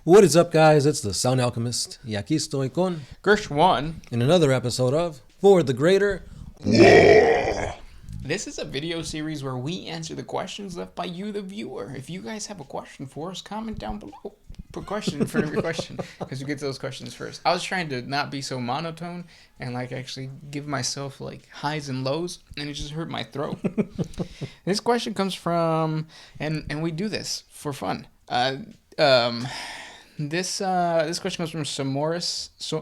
What is up, guys? It's the Sound Alchemist. Y aquí estoy con Gersh1 in another episode of For the Greater. This is a video series where we answer the questions left by you, the viewer. If you guys have a question for us, comment down below. Put question in front of your question because you get those questions first. I was trying to not be so monotone and actually give myself highs and lows, and it just hurt my throat. This question comes from, and we do this for fun. This question comes from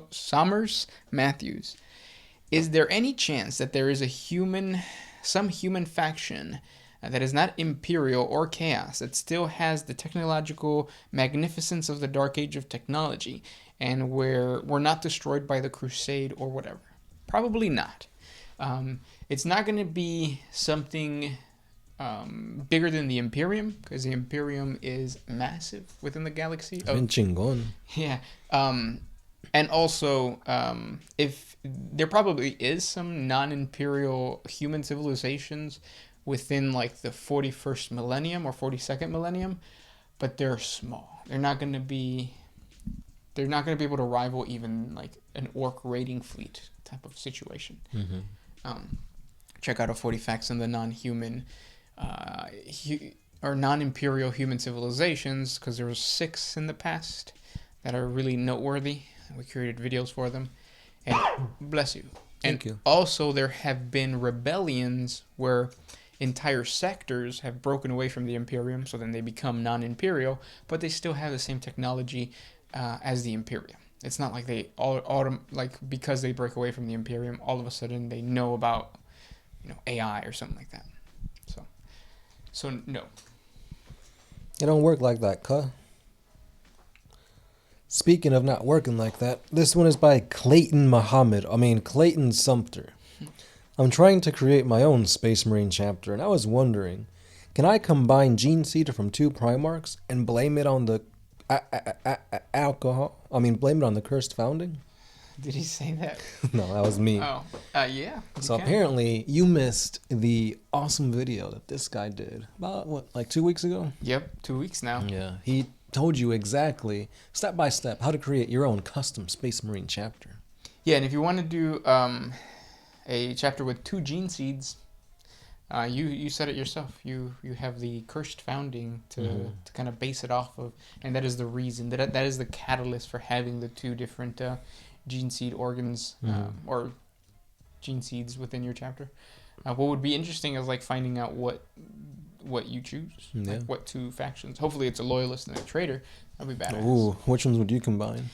Somers Matthews. Is there any chance that there is some human faction that is not Imperial or Chaos that still has the technological magnificence of the Dark Age of technology, and where we're not destroyed by the Crusade or whatever? Probably not. It's not going to be something bigger than the Imperium, because the Imperium is massive within the galaxy. Bien chingón. Yeah. And also, if there probably is some non-Imperial human civilizations within the 41st millennium or 42nd millennium, but they're small. They're not going to be able to rival even an orc raiding fleet type of situation. Mm-hmm. Check out our 40 facts on the non-human or non-Imperial human civilizations, because there were 6 in the past that are really noteworthy. We created videos for them. And bless you. Thank you. Also, there have been rebellions where entire sectors have broken away from the Imperium, so then they become non-Imperial, but they still have the same technology as the Imperium. It's not like they because they break away from the Imperium, all of a sudden they know about AI or something like that. So no. It don't work like that, cuh. Speaking of not working like that, this one is by Clayton Sumter. I'm trying to create my own Space Marine chapter, and I was wondering, can I combine Gene Seeder from 2 Primarchs and blame it on the alcohol? Blame it on the cursed founding? Did he say that? No, that was me. Oh, yeah. So apparently you missed the awesome video that this guy did about, 2 weeks ago? Yep, 2 weeks now. Yeah, he told you exactly, step by step, how to create your own custom Space Marine chapter. Yeah, and if you want to do a chapter with 2 gene seeds, you said it yourself. You have the cursed founding to kind of base it off of, and that is the reason, that is the catalyst for having the 2 different gene seed organs or gene seeds within your chapter. What would be interesting is finding out what you choose, what 2 factions. Hopefully it's a loyalist and a traitor. That'd be badass. Ooh, which ones would you combine?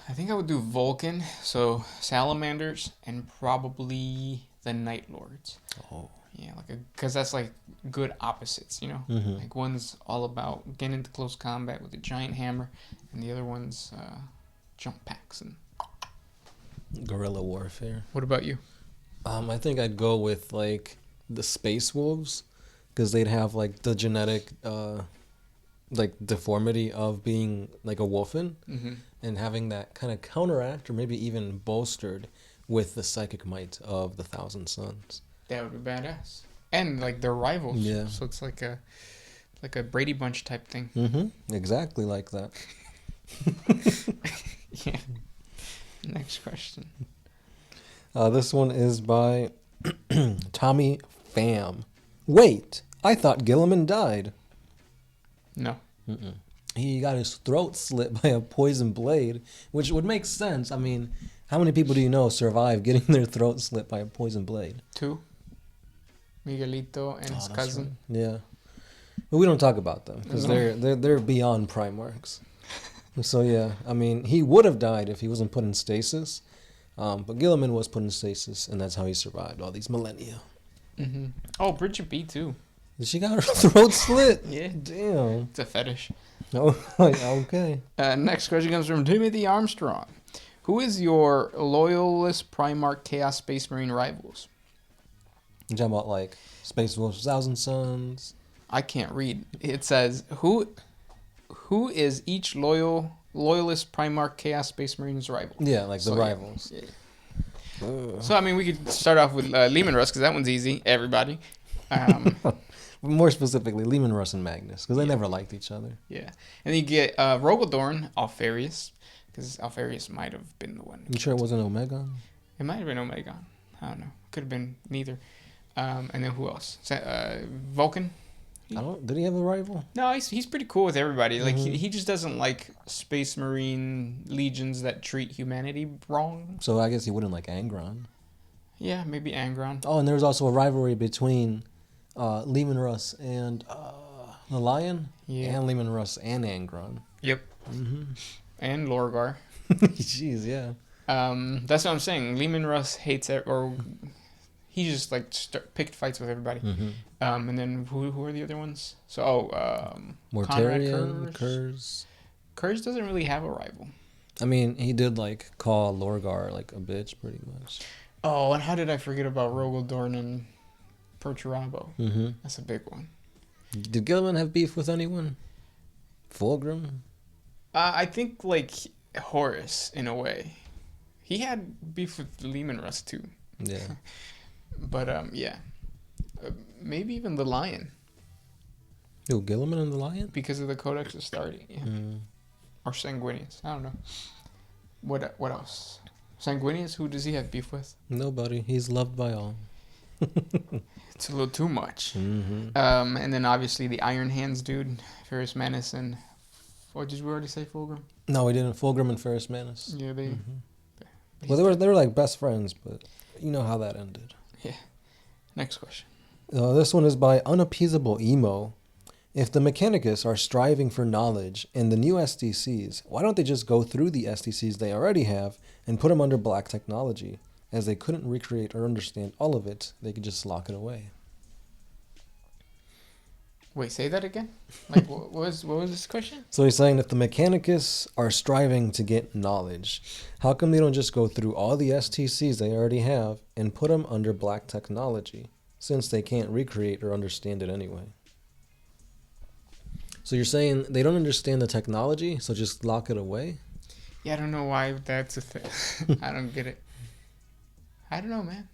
I think I would do Vulcan, so Salamanders, and probably the Night Lords. Oh. Yeah, because that's good opposites, Mm-hmm. One's all about getting into close combat with a giant hammer, and the other one's jump packs and guerrilla warfare. What about you? I think I'd go with the Space Wolves, because they'd have the genetic deformity of being a wolfen, mm-hmm. and having that kind of counteract or maybe even bolstered with the psychic might of the Thousand Suns. That would be badass. And they're rivals. Yeah. So it's like a Brady Bunch type thing. Mm-hmm. Exactly like that. Yeah. Next question. This one is by Tommy Pham. Wait, I thought Gilliman died. No. Mm-mm. He got his throat slit by a poison blade, which would make sense. How many people do you know survive getting their throat slit by a poison blade? 2. Miguelito and his cousin. Right. Yeah. But we don't talk about them, because they're beyond Primarchs. So yeah, he would have died if he wasn't put in stasis. But Gilliman was put in stasis, and that's how he survived all these millennia. Mm-hmm. Oh, Bridget B too. She got her throat slit? Yeah. Damn. It's a fetish. Oh, okay. Next question comes from Timothy Armstrong. Who is your loyalist Primarch Chaos Space Marine rivals? You talking about Space Wolves, Thousand Suns? I can't read. It says, who is each loyalist Primarch Chaos Space Marine's rival? Yeah, the rivals. Yeah. So, we could start off with Lehman Russ, because that one's easy. Everybody. More specifically, Lehman Russ and Magnus, because they never liked each other. Yeah. And then you get Rogaldorn, Alfarius, because Alfarius might have been the one. You sure it wasn't Omegon? It might have been Omegon. I don't know. Could have been neither. And then who else? Vulcan? Did he have a rival? No, he's pretty cool with everybody. Like he just doesn't like Space Marine legions that treat humanity wrong. So I guess he wouldn't like Angron. Yeah, maybe Angron. Oh, and there was also a rivalry between Lehman Russ and the Lion. Yeah. And Lehman Russ and Angron. Yep. And Lorgar. Jeez, yeah. That's what I'm saying. Lehman Russ hates it, or he just like picked fights with everybody. And then who are the other ones? So Mortarion, Kurz. Kurz doesn't really have a rival. I mean, he did like call Lorgar like a bitch, pretty much. Oh, and how did I forget about Rogaldorn and Perturabo? That's a big one. Did Gilliman have beef with anyone? Fulgrim? I think like Horus in a way. He had beef with Lehman Russ too. Yeah. But yeah. Maybe even the Lion. Who, Gilliman and the Lion? Because of the Codex Astartes. Yeah. Or Sanguinius. I don't know. What else? Sanguinius, who does he have beef with? Nobody. He's loved by all. It's a little too much. And then obviously the Iron Hands dude, Ferrus Manus and... What did we already say, Fulgrim? No, we didn't. Fulgrim and Ferrus Manus. Yeah, they... Well, they were like best friends, but you know how that ended. Yeah. Next question. This one is by Unappeasable Emo. If the Mechanicus are striving for knowledge in the new SDCs, why don't they just go through the SDCs they already have and put them under black technology? As they couldn't recreate or understand all of it, they could just lock it away. Wait, say that again? Like, what was this question? So he's saying if the Mechanicus are striving to get knowledge, how come they don't just go through all the STCs they already have and put them under black technology, since they can't recreate or understand it anyway? So you're saying they don't understand the technology, so just lock it away? Yeah, I don't know why that's a thing. I don't get it. I don't know, man.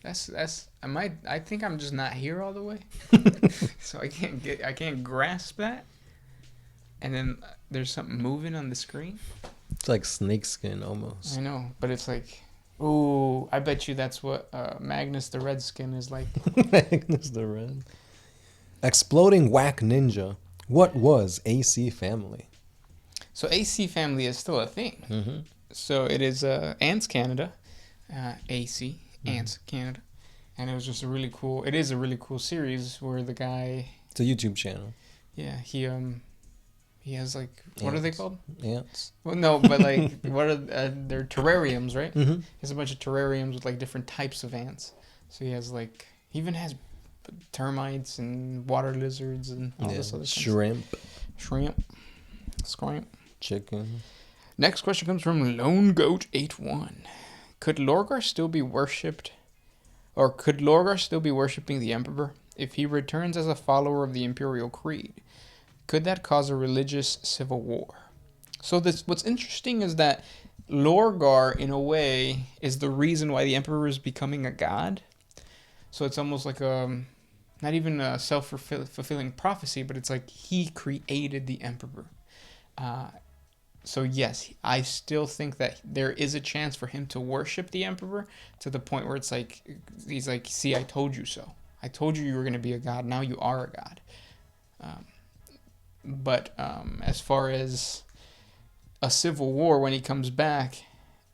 I think I'm just not here all the way. So I can't grasp that. And then there's something moving on the screen. It's like snakeskin almost. I know, but it's like, ooh, I bet you that's what Magnus the Redskin is like. Magnus the Red. Exploding Whack Ninja. What was AC Family? So AC Family is still a thing. So it is Ants Canada, AC. Ants Canada, and it was just it is a really cool series where the guy, it's a YouTube channel. Yeah, he has like, what Ants. are they called? Ants. Well, no, but like what are they're terrariums, right? He has a bunch of terrariums with like different types of ants. So he has like, he even has termites and water lizards and all this other shrimp, scrimp, chicken. Next question comes from Lone Goat 81. Could Lorgar still be worshipped, or could Lorgar still be worshipping the Emperor if he returns as a follower of the Imperial Creed? Could that cause a religious civil war? So what's interesting is that Lorgar, in a way, is the reason why the Emperor is becoming a god. So it's almost like not even a self-fulfilling prophecy, but it's like he created the Emperor. So yes, I still think that there is a chance for him to worship the Emperor to the point where it's like, he's like, see, I told you so. I told you were going to be a god. Now you are a god. But as far as a civil war when he comes back,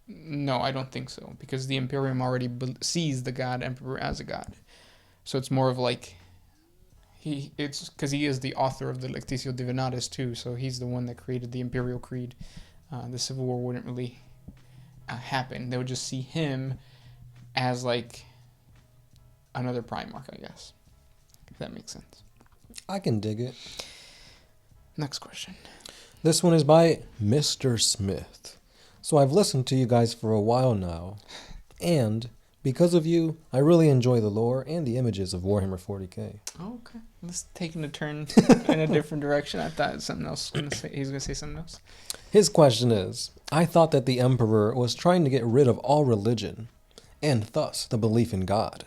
no, I don't think so. Because the Imperium already sees the god Emperor as a god. So it's more of like, it's because he is the author of the Lectitio Divinatis too, so he's the one that created the Imperial Creed. The Civil War wouldn't really happen. They would just see him as like another Primarch, I guess. If that makes sense. I can dig it. Next question. This one is by Mr. Smith. So I've listened to you guys for a while now, and because of you, I really enjoy the lore and the images of Warhammer 40K. Oh, okay. Let's taking a turn in a different direction. I thought something else. He was going to say something else. His question is, I thought that the Emperor was trying to get rid of all religion, and thus the belief in God.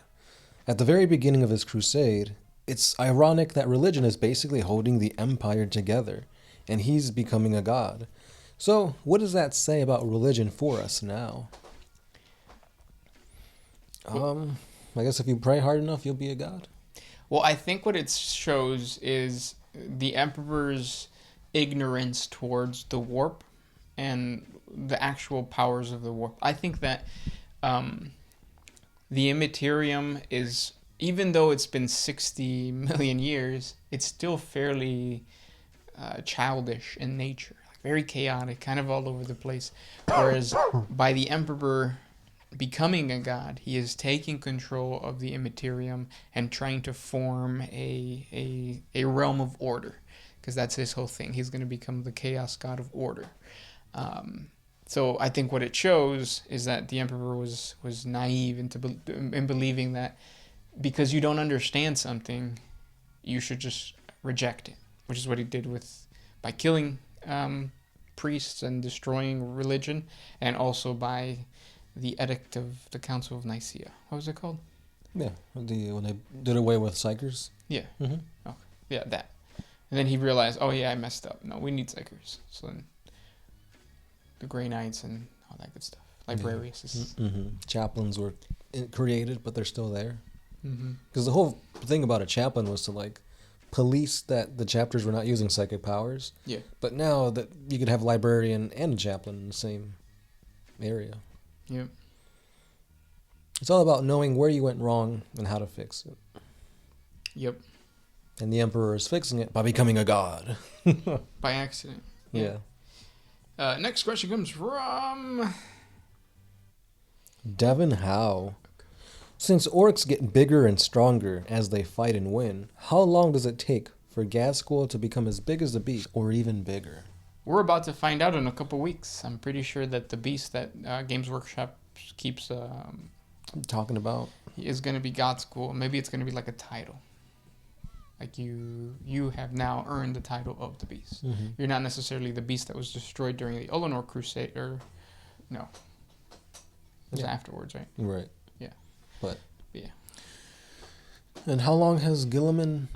At the very beginning of his crusade, it's ironic that religion is basically holding the empire together, and he's becoming a god. So, what does that say about religion for us now? I guess if you pray hard enough, you'll be a god. Well, I think what it shows is the Emperor's ignorance towards the warp and the actual powers of the warp. I think that the Immaterium is, even though it's been 60 million years, it's still fairly childish in nature, like very chaotic, kind of all over the place. Whereas by the Emperor becoming a god, he is taking control of the Immaterium and trying to form a realm of order, because that's his whole thing. He's going to become the chaos god of order. So I think what it shows is that the Emperor was naive in believing that because you don't understand something, you should just reject it, which is what he did by killing priests and destroying religion, and also by the edict of the Council of Nicaea. What was it called? Yeah, when they did away with psychers. Yeah. Mm-hmm. Okay. Yeah, that. And then he realized, oh yeah, I messed up. No, we need psychers. So then the Grey Knights and all that good stuff. Librarius. Mm-hmm. Chaplains were created, but they're still there. Mm-hmm. Because the whole thing about a chaplain was to like police that the chapters were not using psychic powers. Yeah. But now that you could have a librarian and a chaplain in the same area. Yep. It's all about knowing where you went wrong and how to fix it. Yep. And the Emperor is fixing it by becoming a god. By accident. Yeah. Next question comes from Devin Howe. Since orcs get bigger and stronger as they fight and win, how long does it take for Ghazghkull to become as big as the beast, or even bigger? We're about to find out in a couple weeks. I'm pretty sure that the beast that Games Workshop keeps Talking about is going to be Ghazghkull. Maybe it's going to be like a title. Like you have now earned the title of the beast. Mm-hmm. You're not necessarily the beast that was destroyed during the Eleanor Crusade, or no. It was afterwards, right? Right. Yeah. But yeah. And how long has Ghazghkull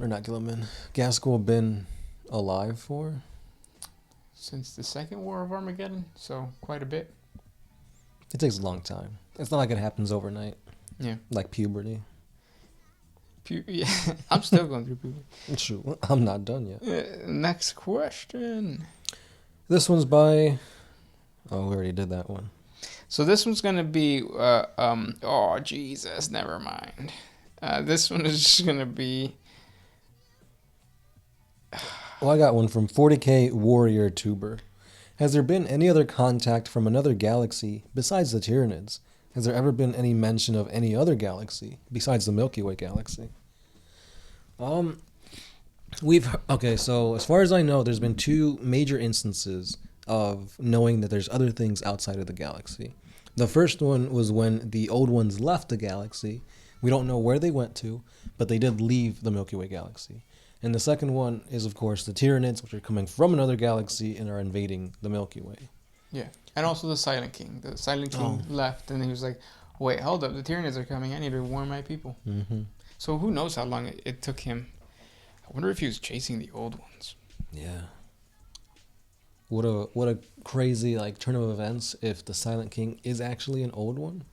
been alive for? Since the Second War of Armageddon, so quite a bit. It takes a long time. It's not like it happens overnight. Yeah. Like puberty. Yeah. I'm still going through puberty. True. I'm not done yet. Next question. This one's by... Oh, we already did that one. So this one's going to be... oh, Jesus, never mind. This one is just going to be... Well, I got one from 40K Warrior Tuber. Has there been any other contact from another galaxy besides the Tyranids? Has there ever been any mention of any other galaxy besides the Milky Way galaxy? Okay, so as far as I know, there's been two major instances of knowing that there's other things outside of the galaxy. The first one was when the old ones left the galaxy. We don't know where they went to, but they did leave the Milky Way galaxy. And the second one is, of course, the Tyranids, which are coming from another galaxy and are invading the Milky Way. Yeah, and also the Silent King. The Silent King left, and he was like, wait, hold up, the Tyranids are coming. I need to warn my people. Mm-hmm. So who knows how long it took him. I wonder if he was chasing the old ones. Yeah. What a crazy turn of events if the Silent King is actually an old one.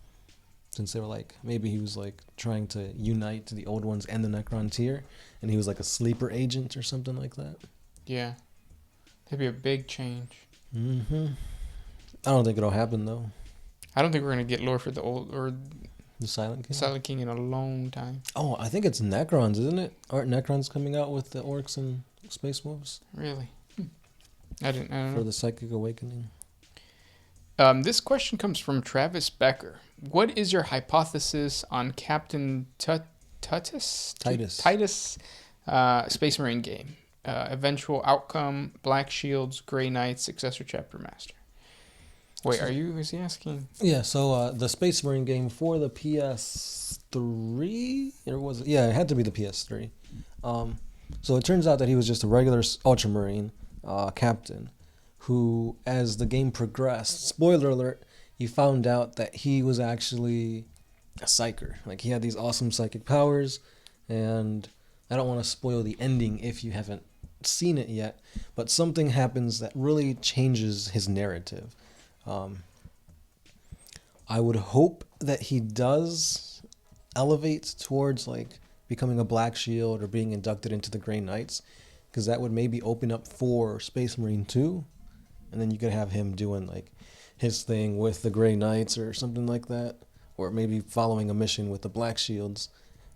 Since they were maybe he was trying to unite the old ones and the Necron tier, and he was a sleeper agent or something like that. Yeah. That'd be a big change. Mm-hmm. I don't think it'll happen though. I don't think we're gonna get lore for the old or the Silent King. Silent King in a long time. Oh, I think it's Necrons, isn't it? Aren't Necrons coming out with the orcs and space wolves? Really? I don't know. For the Psychic Awakening. This question comes from Travis Becker. What is your hypothesis on Captain Titus Space Marine game? Eventual outcome, Black Shields, Grey Knights, Successor Chapter Master. Wait, is he asking? Yeah, so the Space Marine game for the PS3? Or was it? Yeah, it had to be the PS3. So it turns out that he was just a regular Ultramarine captain who, as the game progressed, spoiler alert, he found out that he was actually a psyker. Like, he had these awesome psychic powers, and I don't want to spoil the ending if you haven't seen it yet, but something happens that really changes his narrative. I would hope that he does elevate towards like becoming a Black Shield or being inducted into the Grey Knights, because that would maybe open up for Space Marine 2, and then you could have him doing like his thing with the Grey Knights or something like that, or maybe following a mission with the Black Shields.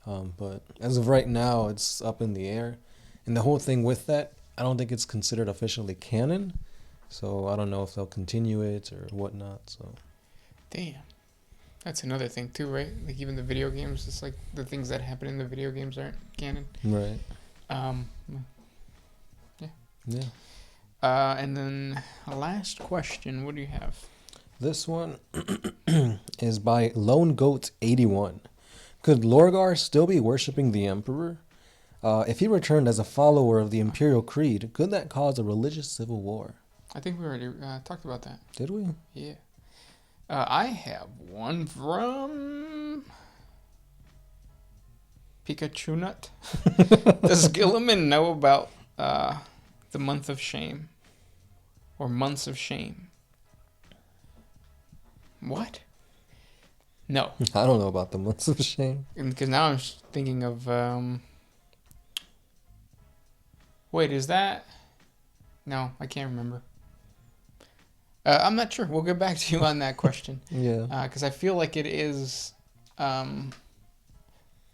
But as of right now, it's up in the air. And the whole thing with that, I don't think it's considered officially canon. So I don't know if they'll continue it or whatnot. So, Damn. That's another thing too, right? Like even the video games, it's like the things that happen in the video games aren't canon. right. Yeah. Yeah. And then last question, what do you have? This one is by Lone Goat 81. Could Lorgar still be worshipping the Emperor? If he returned as a follower of the Imperial Creed, could that cause a religious civil war? I think we already talked about that. Did we? Yeah. I have one from Pikachu Nut. Does Gilliman know about the month of shame? Or months of shame? What? No. I don't know about the months of shame. Because now I'm thinking of... Wait, is that... No, I can't remember. I'm not sure. We'll get back to you on that question. Yeah. Because I feel like it is a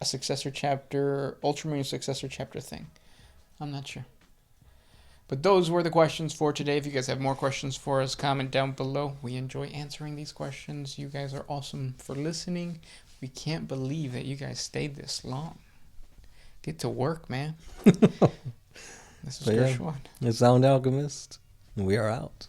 successor chapter, Ultramarine successor chapter thing. I'm not sure. But those were the questions for today. If you guys have more questions for us, comment down below. We enjoy answering these questions. You guys are awesome for listening. We can't believe that you guys stayed this long. Get to work, man. This is Gershwan. The Sound Alchemist. We are out.